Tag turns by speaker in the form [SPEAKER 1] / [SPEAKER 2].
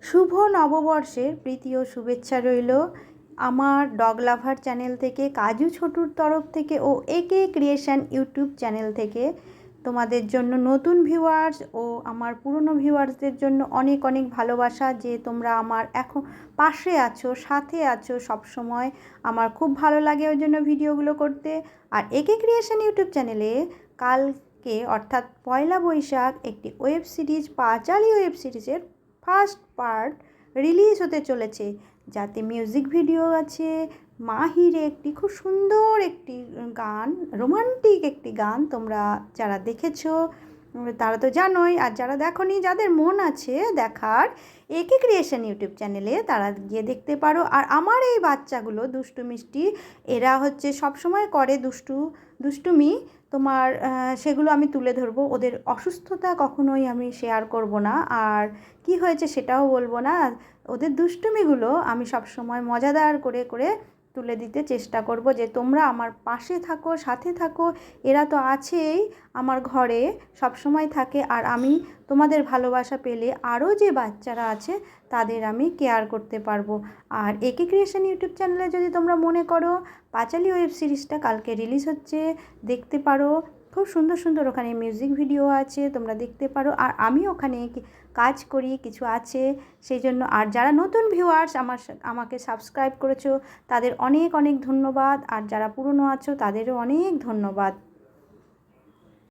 [SPEAKER 1] শুভ নববর্ষের প্রীতি ও শুভেচ্ছা রইল আমার ডগ লাভার চ্যানেল থেকে, কাজু ছোটুর তরফ থেকে ও একে ক্রিয়েশন ইউটিউব চ্যানেল থেকে। তোমাদের জন্য নতুন ভিউয়ার্স ও আমার পুরনো ভিউয়ার্সদের জন্য অনেক অনেক ভালোবাসা, যে তোমরা আমার এখন পাশে আছো, সাথে আছো সব সময়। আমার খুব ভালো লাগে ওই জন্য ভিডিওগুলো করতে। আর একে ক্রিয়েশন ইউটিউব চ্যানেলে কালকে অর্থাৎ পয়লা বৈশাখ একটি ওয়েব সিরিজ, পাঁচালী ওয়েব সিরিজের ফার্স্ট পার্ট রিলিজ হতে চলেছে, যাতে মিউজিক ভিডিও আছে। মাহিরে একটি খুব সুন্দর একটি গান, রোমান্টিক একটি গান, তোমরা যারা দেখেছো তারা তো জানোই, আর যারা দেখোনি, যাদের মন আছে দেখার, একে ক্রিয়েশন ইউটিউব চ্যানেলে তারা গিয়ে দেখতে পারো। আর আমার এই বাচ্চাগুলো দুষ্টু মিষ্টি, এরা হচ্ছে সবসময় করে দুষ্টুমি, তোমার সেগুলো আমি তুলে ধরবো। ওদের অসুস্থতা কখনোই আমি শেয়ার করব না, আর কি হয়েছে সেটাও বলবো না। ওদের দুষ্টুমিগুলো আমি সবসময় মজাদার করে করে তুলে দিতে চেষ্টা করব, যে তোমরা আমার পাশে থাকো, সাথে থাকো। এরা তো আছেই আমার ঘরে, সব সময় থাকে। আর আমি তোমাদের ভালোবাসা পেলে আরও যে বাচ্চারা আছে তাদের আমি কেয়ার করতে পারবো। আর একে ক্রিয়েশন ইউটিউব চ্যানেলে যদি তোমরা মনে করো পাঁচালী ওয়েব সিরিজটা কালকে রিলিজ হচ্ছে, দেখতে পারো। খুব সুন্দর সুন্দর ওখানে মিউজিক ভিডিও আছে, তোমরা দেখতে পারো। আর আমি ওখানে কাজ করি, কিছু আছে সেই জন্য। আর যারা নতুন ভিউয়ার্স আমাকে সাবস্ক্রাইব করেছো তাদের অনেক অনেক ধন্যবাদ, আর যারা পুরনো আছো তাদেরও অনেক ধন্যবাদ।